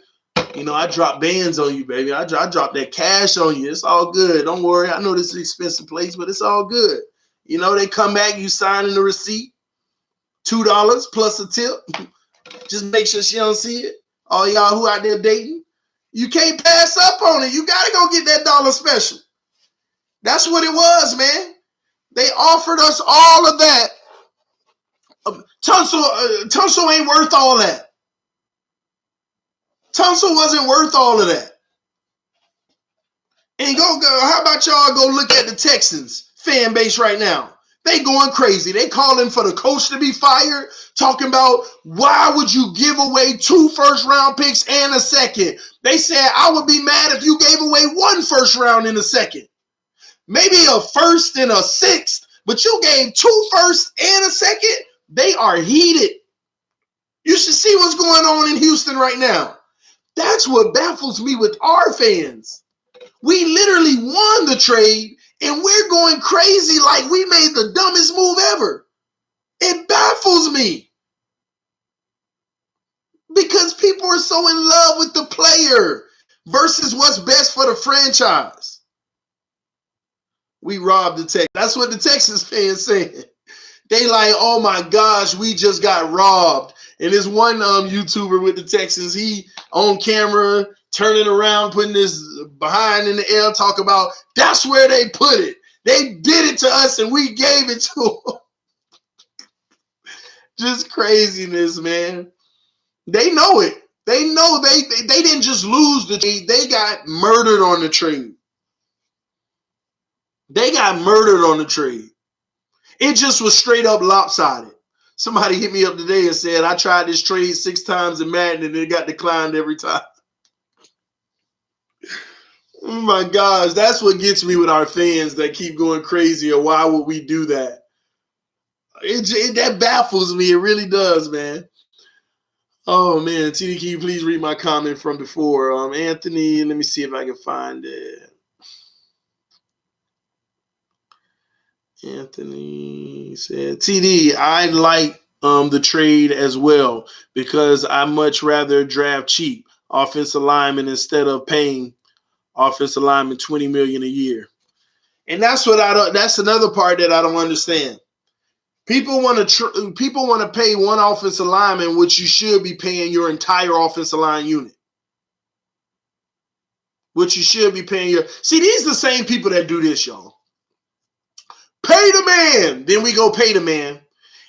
you know, I dropped bands on you, baby. I dropped that cash on you. It's all good. Don't worry. I know this is an expensive place, but it's all good. You know, they come back, you signing the receipt, $2 plus a tip. Just make sure she don't see it. All y'all who out there dating, you can't pass up on it. You got to go get that dollar special. That's what it was, man. They offered us all of that. Tunsil ain't worth all that. Tunsil wasn't worth all of that. And how about y'all go look at the Texans fan base right now? They going crazy. They calling for the coach to be fired, talking about why would you give away 2 first-round picks and a second? They said, I would be mad if you gave away 1 first round and a second. Maybe a first and a sixth, but you gave 2 firsts and a second? They are heated. You should see what's going on in Houston right now. That's what baffles me with our fans. We literally won the trade, and we're going crazy like we made the dumbest move ever. It baffles me. Because people are so in love with the player versus what's best for the franchise. We robbed the Texans. That's what the Texans fans saying. They like, oh my gosh, we just got robbed. And this one YouTuber with the Texans, he on camera, turning around, putting this behind in the air, talk about that's where they put it. They did it to us and we gave it to them. Just craziness, man. They know it. They know they didn't just lose the trade. They got murdered on the trade. They got murdered on the trade. It just was straight up lopsided. Somebody hit me up today and said, I tried this trade 6 times in Madden and it got declined every time. Oh my gosh, that's what gets me with our fans that keep going crazy. Or why would we do that? That baffles me. It really does, man. Oh man, TD, can you please read my comment from before? Anthony, let me see if I can find it. Anthony said, TD, I like the trade as well because I much rather draft cheap offensive linemen instead of paying offensive linemen $20 million a year. And that's what I don't. That's another part that I don't understand. People want to pay one offensive lineman, which you should be paying your entire offensive line unit. Which you should be paying your. See, these are the same people that do this, y'all. Pay the man, then we go pay the man,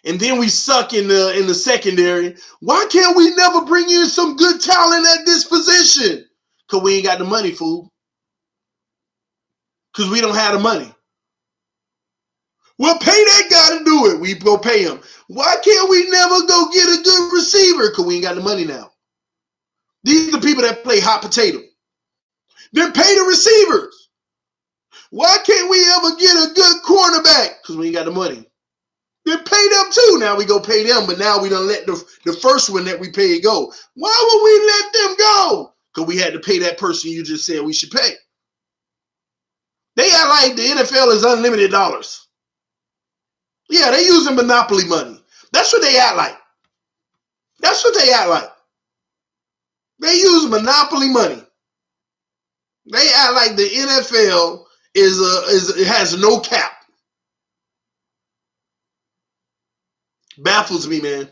and then we suck in the secondary. Why can't we never bring in some good talent at this position? Because we ain't got the money, fool. Because we don't have the money. We'll pay that guy to do it. We go pay him. Why can't we never go get a good receiver? Because we ain't got the money now. These are the people that play hot potato. Then pay the receivers. Why can't we ever get a good cornerback? Because we ain't got the money. Then pay them too. Now we go pay them, but now we don't let the first one that we paid go. Why would we let them go? Because we had to pay that person you just said we should pay. They act like the NFL is unlimited dollars. Yeah, they using monopoly money. That's what they act like. That's what they act like. They use monopoly money. They act like the NFL it has no cap. Baffles me, man.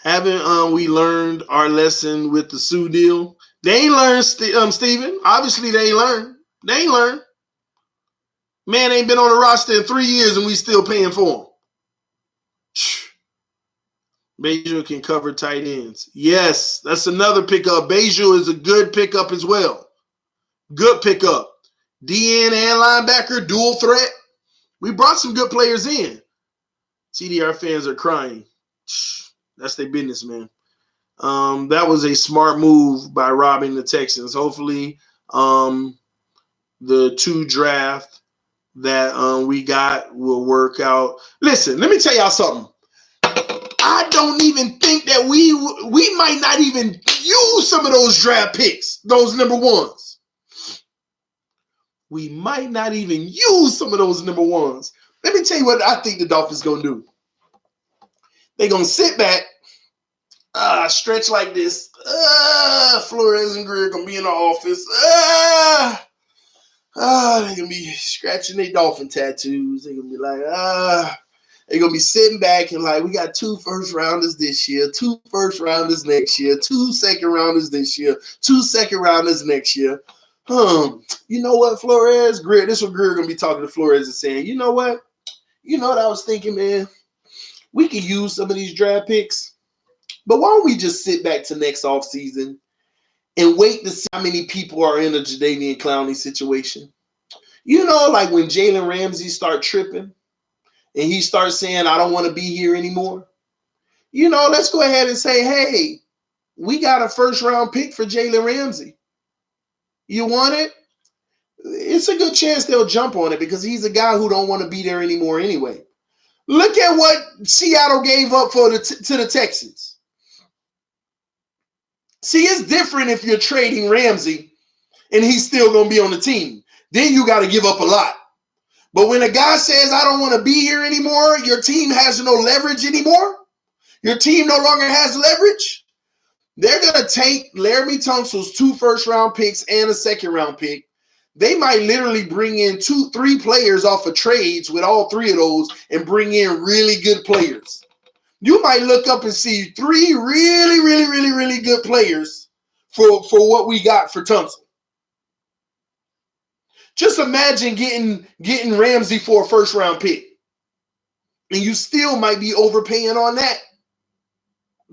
Haven't we learned our lesson with the Sue deal? They ain't learned, Steven. Obviously, they ain't learned. They ain't learned. Man ain't been on the roster in 3 years and we still paying for him. Beijo can cover tight ends. Yes, that's another pickup. Beijo is a good pickup as well. Good pickup. DN and linebacker, dual threat. We brought some good players in. TDR fans are crying. That's their business, man. That was a smart move by robbing the Texans. Hopefully, the 2 draft that we got will work out. Listen, let me tell y'all something. I don't even think that we might not even use some of those draft picks, those number ones. We might not even use some of those number ones. Let me tell you what I think the Dolphins going to do. They're going to sit back, stretch like this. Flores and Greer going to be in the office. They're going to be scratching their Dolphin tattoos. They're going to be like, they're going to be sitting back and like, we got 2 first-rounders this year, 2 first-rounders next year, 2 second-rounders this year, 2 second-rounders next year. You know what, Flores? Greer, this is what Greer going to be talking to Flores and saying, you know what? You know what I was thinking, man? We could use some of these draft picks, but why don't we just sit back to next offseason and wait to see how many people are in a Jadeveon Clowney situation? You know, like when Jalen Ramsey start tripping and he starts saying, I don't want to be here anymore. You know, let's go ahead and say, hey, we got a first-round pick for Jalen Ramsey. You want it? It's a good chance they'll jump on it because he's a guy who don't want to be there anymore anyway. Look at what Seattle gave up to the Texans. See, it's different if you're trading Ramsey and he's still going to be on the team. Then you got to give up a lot. But when a guy says, I don't want to be here anymore, your team has no leverage anymore. Your team no longer has leverage. They're going to take Laramie Tunsil's 2 first-round picks and a second-round pick. They might literally bring in 2-3 players off of trades with all 3 of those and bring in really good players. You might look up and see 3 really, really, really, really good players for what we got for Tunsil. Just imagine getting Ramsey for a first-round pick. And you still might be overpaying on that.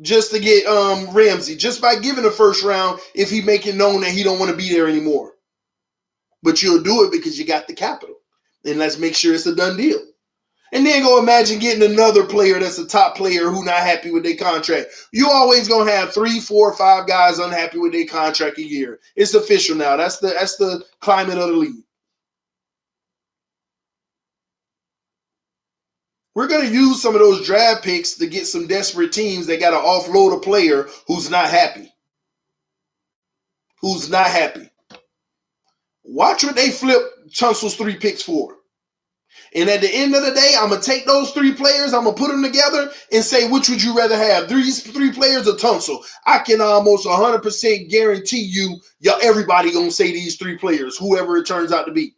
just to get Ramsey, just by giving a first round if he make it known that he don't want to be there anymore. But you'll do it because you got the capital. And let's make sure it's a done deal. And then go imagine getting another player that's a top player who not happy with their contract. You always gonna have 3, 4, 5 guys unhappy with their contract a year. It's official now. That's the climate of the league. We're gonna use some of those draft picks to get some desperate teams that gotta offload a player who's not happy. Who's not happy. Watch what they flip Tunsil's 3 picks for. And at the end of the day, I'm going to take those 3 players, I'm going to put them together and say, which would you rather have? These 3 players or Tunsil? I can almost 100% guarantee you, everybody going to say these 3 players, whoever it turns out to be.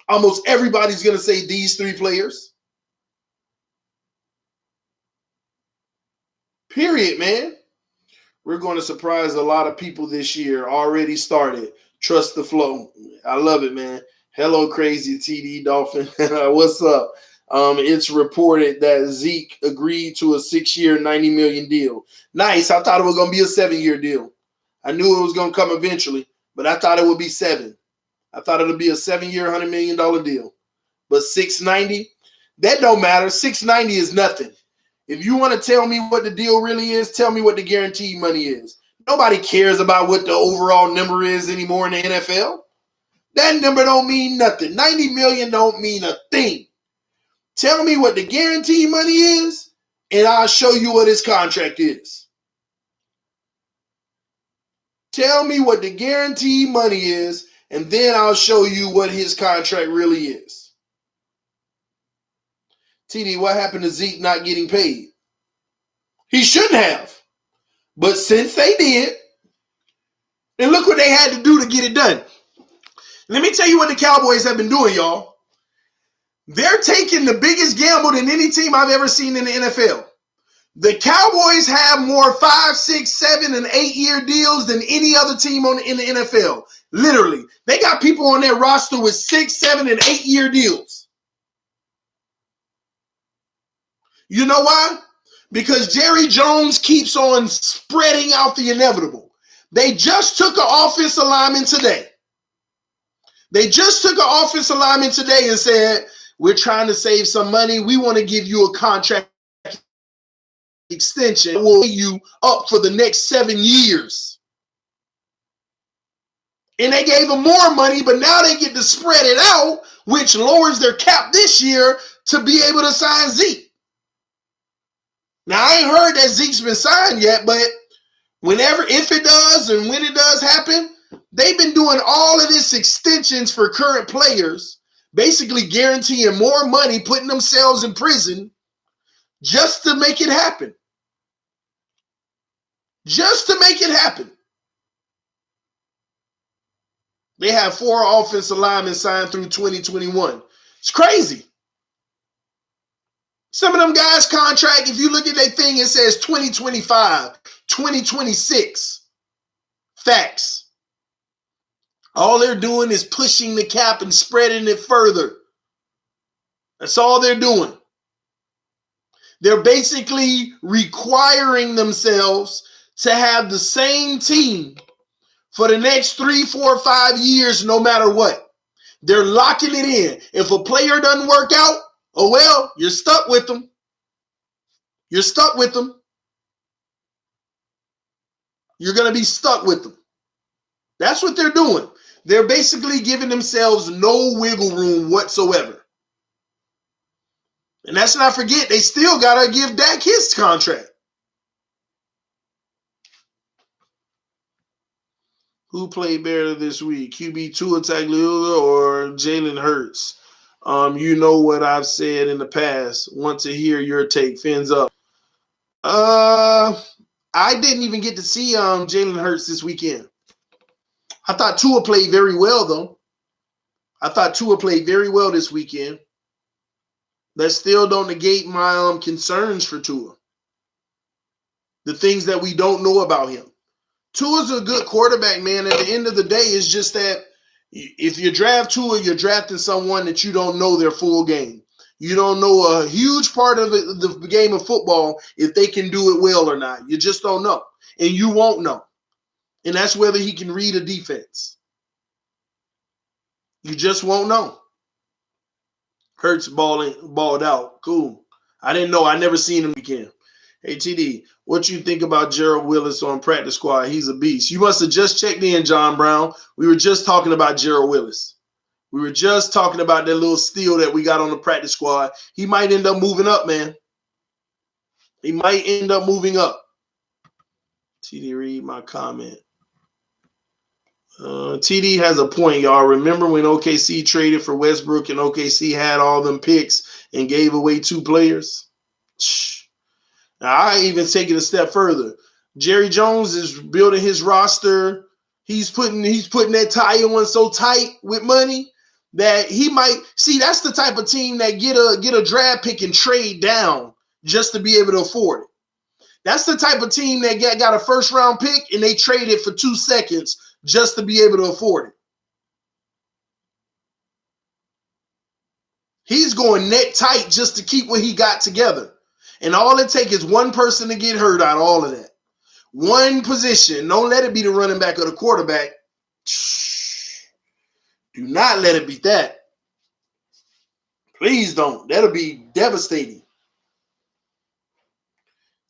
Almost everybody's going to say these 3 players. Period, man. We're going to surprise a lot of people this year. Already started. Trust the flow. I love it, man. Hello, crazy TD Dolphin. What's up? It's reported that Zeke agreed to a 6-year, $90 million deal. Nice. I thought it was going to be a 7-year deal. I knew it was going to come eventually, but I thought it would be 7. I thought it would be a 7-year, $100 million deal. But 690, that don't matter. 690 is nothing. If you want to tell me what the deal really is, tell me what the guaranteed money is. Nobody cares about what the overall number is anymore in the NFL. That number don't mean nothing. 90 million don't mean a thing. Tell me what the guaranteed money is, and I'll show you what his contract is. Tell me what the guaranteed money is, and then I'll show you what his contract really is. TD, what happened to Zeke not getting paid? He shouldn't have. But since they did, and look what they had to do to get it done. Let me tell you what the Cowboys have been doing, y'all. They're taking the biggest gamble than any team I've ever seen in the NFL. The Cowboys have more 5, 6, 7, and 8-year deals than any other team in the NFL. Literally. They got people on their roster with 6, 7, and 8-year deals. You know why? Because Jerry Jones keeps on spreading out the inevitable. They just took an offensive lineman today. And said, we're trying to save some money. We want to give you a contract extension. We'll pay you up for the next 7 years. And they gave them more money, but now they get to spread it out, which lowers their cap this year to be able to sign Zeke. Now, I ain't heard that Zeke's been signed yet, but if it does and when it does happen, they've been doing all of this extensions for current players, basically guaranteeing more money, putting themselves in prison just to make it happen. Just to make it happen. They have 4 offensive linemen signed through 2021. It's crazy. Some of them guys' contract, if you look at their thing, it says 2025, 2026. Facts. All they're doing is pushing the cap and spreading it further. That's all they're doing. They're basically requiring themselves to have the same team for the next 3, 4, 5 years, no matter what. They're locking it in. If a player doesn't work out, oh well, you're stuck with them. You're stuck with them. You're going to be stuck with them. That's what they're doing. They're basically giving themselves no wiggle room whatsoever. And let's not forget, they still got to give Dak his contract. Who played better this week? QB Tua Tagovailoa or Jalen Hurts? You know what I've said in the past. Want to hear your take. Phins up. I didn't even get to see Jalen Hurts this weekend. I thought Tua played very well, though. I thought Tua played very well this weekend. That still don't negate my concerns for Tua. The things that we don't know about him. Tua's a good quarterback, man. At the end of the day, it's just that if you draft Tua, you're drafting someone that you don't know their full game. You don't know a huge part of the game of football if they can do it well or not. You just don't know. And you won't know. And that's whether he can read a defense. You just won't know. Hurts balled out. Cool. I didn't know. I never seen him again. Hey, TD, what you think about Gerald Willis on practice squad? He's a beast. You must have just checked in, John Brown. We were just talking about Gerald Willis. We were just talking about that little steal that we got on the practice squad. He might end up moving up, man. He might end up moving up. TD, read my comment. TD has a point, y'all. Remember when OKC traded for Westbrook and OKC had all them picks and gave away 2 players? Now, I even take it a step further. Jerry Jones is building his roster. He's putting that tie on so tight with money that he might see. That's the type of team that get a draft pick and trade down just to be able to afford it. That's the type of team that got a first round pick and they trade it for 2 seconds just to be able to afford it. He's going neck tight just to keep what he got together. And all it takes is one person to get hurt out of all of that. One position. Don't let it be the running back or the quarterback. Do not let it be that. Please don't. That'll be devastating.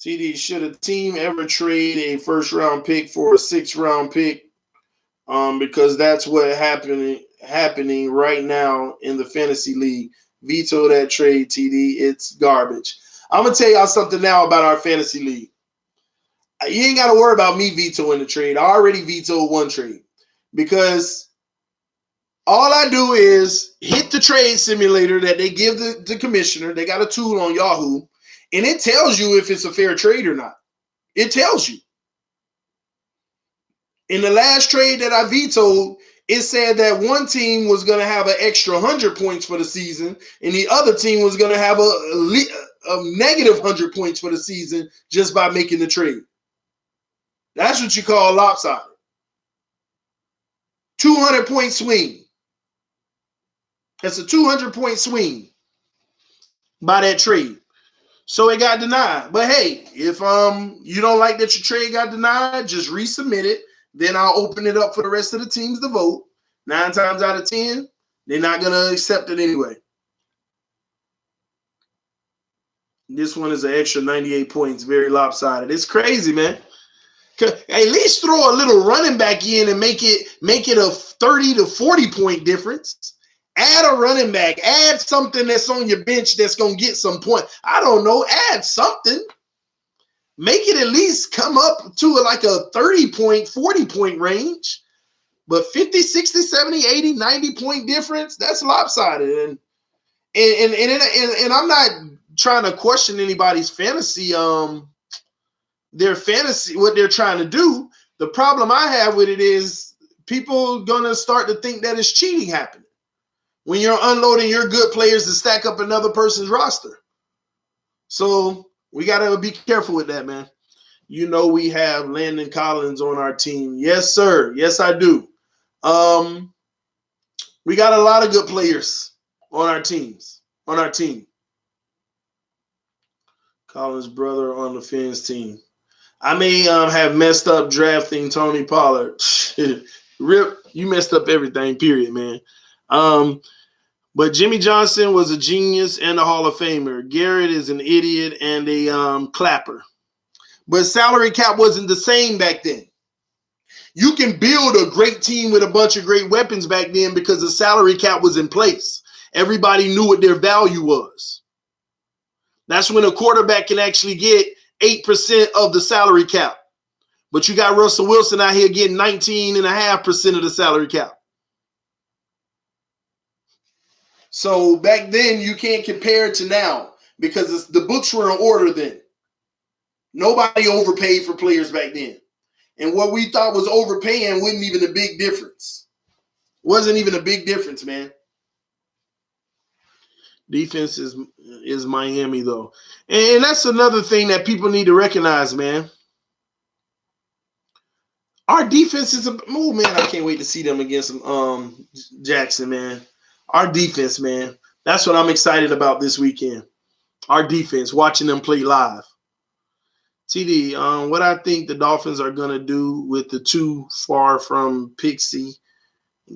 TD, should a team ever trade a first-round pick for a 6th-round pick? Because that's what happening right now in the fantasy league. Veto that trade, TD. It's garbage. I'm going to tell y'all something now about our fantasy league. You ain't got to worry about me vetoing the trade. I already vetoed 1 trade because all I do is hit the trade simulator that they give the commissioner. They got a tool on Yahoo, and it tells you if it's a fair trade or not. It tells you. In the last trade that I vetoed, it said that one team was going to have an extra 100 points for the season, and the other team was going to have a negative 100 points for the season just by making the trade. That's what you call lopsided. 200-point swing. That's a 200-point swing by that trade. So it got denied. But hey, if you don't like that your trade got denied, just resubmit it. Then I'll open it up for the rest of the teams to vote. 9 times out of 10, they're not going to accept it anyway. This one is an extra 98 points, very lopsided. It's crazy, man. At least throw a little running back in and make it a 30 to 40 point difference. Add a running back. Add something that's on your bench that's going to get some point. I don't know. Add something. Make it at least come up to like a 30-point, 40-point range. But 50, 60, 70, 80, 90-point difference, that's lopsided. And I'm not trying to question anybody's fantasy, their fantasy, what they're trying to do. The problem I have with it is people going to start to think that it's cheating happening when you're unloading your good players to stack up another person's roster. So we got to be careful with that, man. You know we have Landon Collins on our team. Yes, sir. Yes, I do. We got a lot of good players on our team. Collins' brother on the Phins team. I may have messed up drafting Tony Pollard. Rip, you messed up everything, period, man. But Jimmy Johnson was a genius and a Hall of Famer. Garrett is an idiot and a clapper. But salary cap wasn't the same back then. You can build a great team with a bunch of great weapons back then because the salary cap was in place. Everybody knew what their value was. That's when a quarterback can actually get 8% of the salary cap. But you got Russell Wilson out here getting 19.5% of the salary cap. So back then, you can't compare it to now because the books were in order then. Nobody overpaid for players back then. And what we thought was overpaying wasn't even a big difference. Wasn't even a big difference, man. Defense is Miami, though. And that's another thing that people need to recognize, man. Our defense is man, I can't wait to see them against Jackson, man. Our defense, man. That's what I'm excited about this weekend. Our defense, watching them play live. TD, what I think the Dolphins are going to do with the too far from Pixie,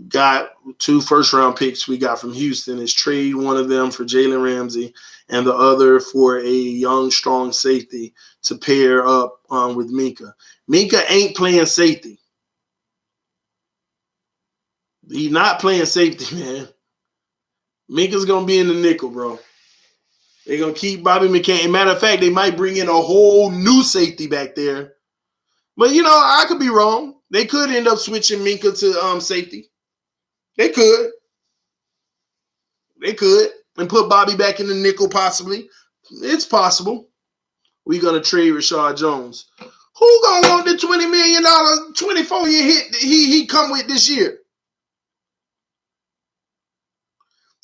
got 2 first-round picks we got from Houston, is trade one of them for Jalen Ramsey and the other for a young, strong safety to pair up with Minka. Minka ain't playing safety. He's not playing safety, man. Minka's going to be in the nickel, bro. They're going to keep Bobby McCain. Matter of fact, they might bring in a whole new safety back there. But, you know, I could be wrong. They could end up switching Minka to safety. They could. They could. And put Bobby back in the nickel, possibly. It's possible. We're going to trade Rashad Jones. Who going to want the $20 million, 24-year hit he come with this year?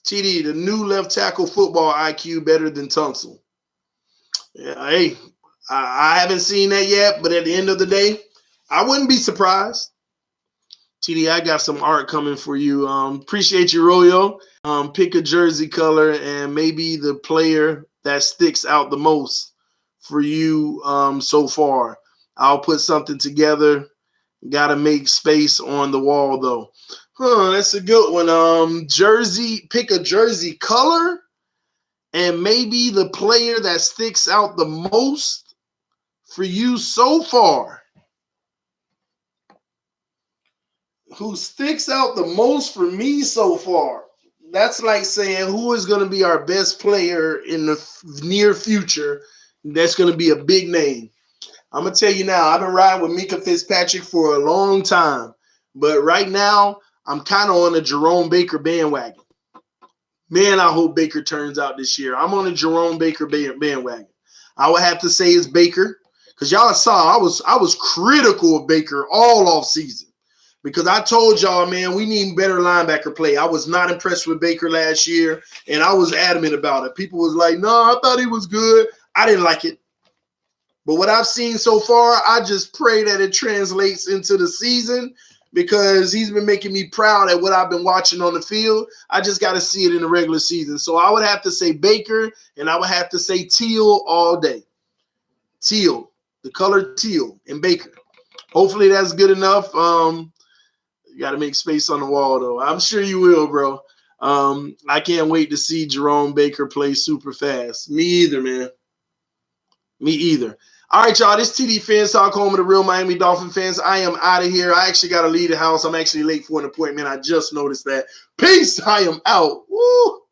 TD, the new left tackle football IQ better than Tunsil. Yeah, hey, I haven't seen that yet, but at the end of the day, I wouldn't be surprised. TD, I got some art coming for you. Appreciate you, Royo. Pick a jersey color and maybe the player that sticks out the most for you so far. I'll put something together. Got to make space on the wall, though. That's a good one. Jersey, pick a jersey color and maybe the player that sticks out the most for you so far. Who sticks out the most for me so far? That's like saying who is going to be our best player in the near future. That's going to be a big name. I'm going to tell you now, I've been riding with Mika Fitzpatrick for a long time. But right now, I'm kind of on a Jerome Baker bandwagon. Man, I hope Baker turns out this year. I'm on a Jerome Baker bandwagon. I would have to say it's Baker. Because y'all saw, I was critical of Baker all off season. Because I told y'all, man, we need better linebacker play. I was not impressed with Baker last year, and I was adamant about it. People was like, no, I thought he was good. I didn't like it. But what I've seen so far, I just pray that it translates into the season because he's been making me proud at what I've been watching on the field. I just got to see it in the regular season. So I would have to say Baker, and I would have to say teal all day. Teal, the color teal, and Baker. Hopefully that's good enough. You got to make space on the wall, though. I'm sure you will, bro. I can't wait to see Jerome Baker play super fast. Me either, man. Me either. All right, y'all. This TD Phins Talk, home of the real Miami Dolphin fans. I am out of here. I actually got to leave the house. I'm actually late for an appointment. I just noticed that. Peace. I am out. Woo.